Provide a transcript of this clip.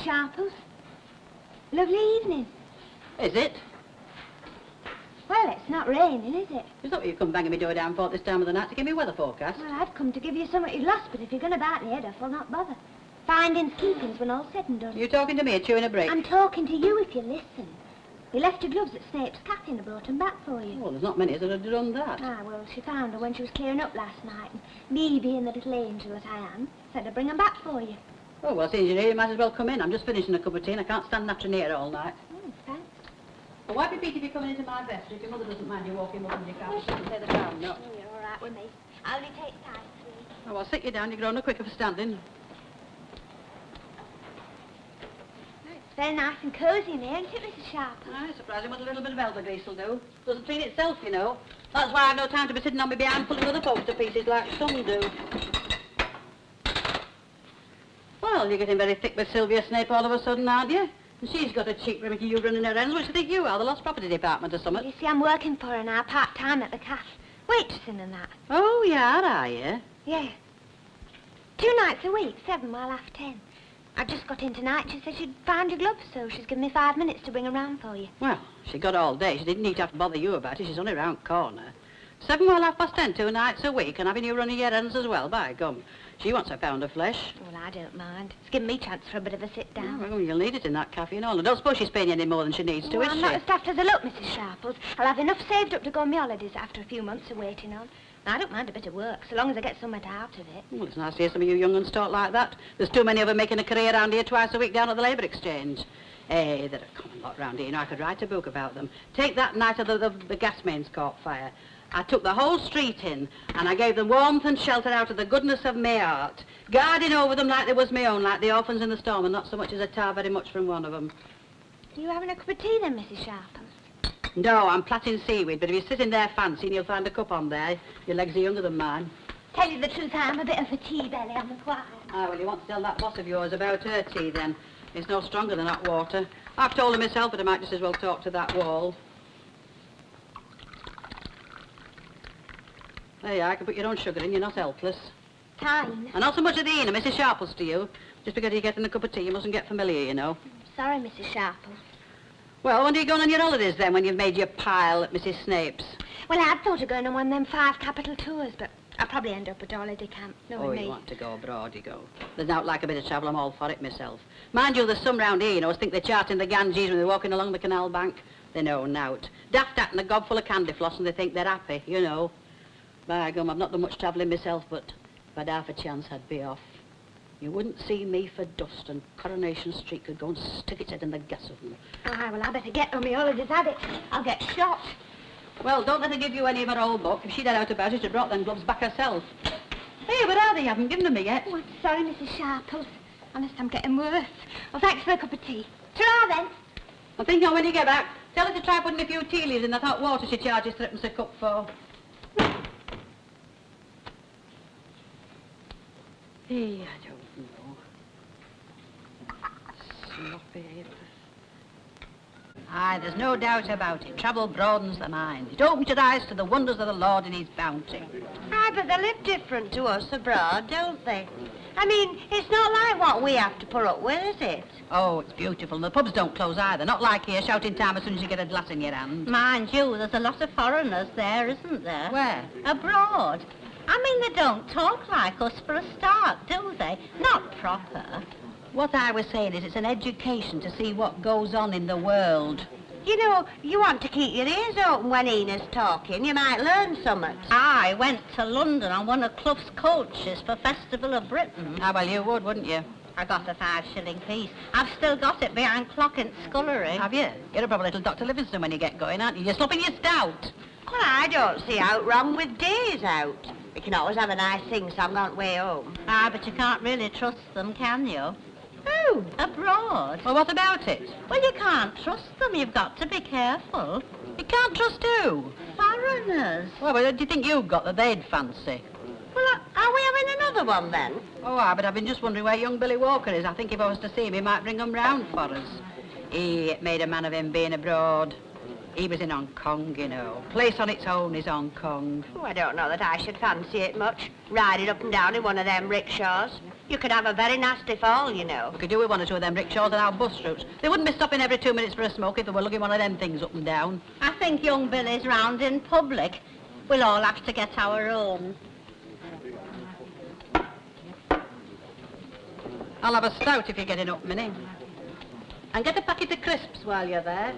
Mrs. Sharples. Lovely evening. Is it? Well, it's not raining, is it? It's not what you come banging me door down for this time of the night to give me a weather forecast. Well, I've come to give you something you've lost, but if you're going to bite the head off, I'll not bother. Findings, keepings when all's said and done. You talking to me or chewing a brick? I'm talking to you if you listen. You left your gloves at Snape's cafe and brought them back for you. Well, there's not many that have done that. Ah, well, she found her when she was clearing up last night, and me being the little angel that I am, said I'd bring them back for you. Oh, well, since you're here, you might as well come in. I'm just finishing a cup of tea and I can't stand nattering here all night. Oh, thanks. Well, wipe your feet if you're coming into my vestry. If your mother doesn't mind you walking up and you can't say the ground, no. Oh, you're all right with me. I only take time, sweet. Oh, I'll sit you down. You're growing no quicker for standing. It's very nice and cosy in here, isn't it, Mrs. Sharples? Aye, surprising what a little bit of elder grease will do. Doesn't clean itself, you know. That's why I've no time to be sitting on my behind pulling other folks to pieces like some do. Well, you're getting very thick with Sylvia Snape all of a sudden, aren't you? And she's got a cheap remedy you running her errands. What do you think you are, the lost property department or something? You see, I'm working for her now, part-time at the cafe. Waitressing and that. Oh, yeah, are you? Yeah. 2 nights a week, 7 while half 10. I just got in tonight. She said she'd found your gloves, so she's given me 5 minutes to bring them round for you. Well, she got all day. She didn't need to have to bother you about it. She's only round the corner. 7 while 10:30, 2 nights a week, and having you running your errands as well, by gum. She wants a pound of flesh. Well, I don't mind. It's given me a chance for a bit of a sit-down. Oh, well, you'll need it in that cafe and all. I don't suppose she's paying you any more than she needs to, Well, is I'm she? not as daft as I look, Mrs. Sharples. I'll have enough saved up to go on my holidays after a few months of waiting on. Now, I don't mind a bit of work, so long as I get something out of it. Well, it's nice to hear some of you young uns talk like that. There's too many of them making a career around here twice a week down at the Labour Exchange. They're a common lot round here. You know, I could write a book about them. Take that night of the gas mains caught fire. I took the whole street in, and I gave them warmth and shelter out of the goodness of my heart, guarding over them like they was my own, like the orphans in the storm, and not so much as a tar very much from one of them. Are you having a cup of tea then, Mrs. Sharples? No, I'm plaiting seaweed, but if you're sitting there fancying, you'll find a cup on there. Your legs are younger than mine. Tell you the truth, I'm a bit of a tea belly, I'm quiet. Ah, well, you want to tell that boss of yours about her tea, then. It's no stronger than hot water. I've told her myself, but I might just as well talk to that wall. There you are, I can put your own sugar in, you're not helpless. Kind. And not so much of the Ina, Mrs. Sharples to you. Just because you're getting a cup of tea, you mustn't get familiar, you know. Sorry, Mrs. Sharples. Well, when are you going on your holidays, then, when you've made your pile at Mrs. Snape's? Well, I'd thought of going on one of them 5 capital tours, but I'll probably end up at holiday camp, knowing me. You want to go abroad, you go. There's not like a bit of travel, I'm all for it myself. Mind you, there's some round here, you know, think they're charting the Ganges when they're walking along the canal bank. They know nowt. Daft at and a gob full of candy floss and they think they're happy, you know. By gum, I've not done much travelling myself, but if I'd half a chance, I'd be off. You wouldn't see me for dust, and Coronation Street could go and stick its head in the gas oven. Aye, well, I better get on my holidays, had it. I'll get shot. Well, don't let her give you any of her old book. If she'd had out about it, she'd brought them gloves back herself. Hey, where are they? You haven't given them me yet. Oh, I'm sorry, Mrs. Sharples. Honest, I'm getting worse. Well, thanks for a cup of tea. Ta-ra, then. I'm thinking when you get back, tell her to try putting a few tea leaves in that hot water she charges 3p a cup for. Hey, I don't know. Sloppy. Aye, there's no doubt about it. Travel broadens the mind. It opens your eyes to the wonders of the Lord and his bounty. Aye, but they live different to us abroad, don't they? I mean, it's not like what we have to put up with, is it? Oh, it's beautiful. And the pubs don't close either. Not like here, shouting time as soon as you get a glass in your hand. Mind you, there's a lot of foreigners there, isn't there? Where? Abroad. I mean, they don't talk like us for a start, do they? Not proper. What I was saying is it's an education to see what goes on in the world. You know, you want to keep your ears open when Ina's talking. You might learn something. I went to London on one of Clough's coaches for Festival of Britain. Ah, well, you would, wouldn't you? I got a 5-shilling piece. I've still got it behind clock in scullery. Have you? You're a proper little Dr. Livingstone when you get going, aren't you? You're slopping your stout. Well, I don't see out wrong with days out. You can always have a nice thing, so I'm going way home. Ah, but you can't really trust them, can you? Who? Abroad. Well, what about it? Well, you can't trust them. You've got to be careful. You can't trust who? Foreigners. Well, what do you think you've got that they'd fancy? Well, are we having another one then? Oh, but I've been just wondering where young Billy Walker is. I think if I was to see him, he might bring him round for us. It made a man of him being abroad. He was in Hong Kong, you know. Place on its own is Hong Kong. Oh, I don't know that I should fancy it much, riding up and down in one of them rickshaws. You could have a very nasty fall, you know. We could do with one or two of them rickshaws on our bus routes. They wouldn't be stopping every 2 minutes for a smoke if they were lugging one of them things up and down. I think young Billy's round in public. We'll all have to get our own. I'll have a stout if you're getting up, Minnie. And get a packet of crisps while you're there.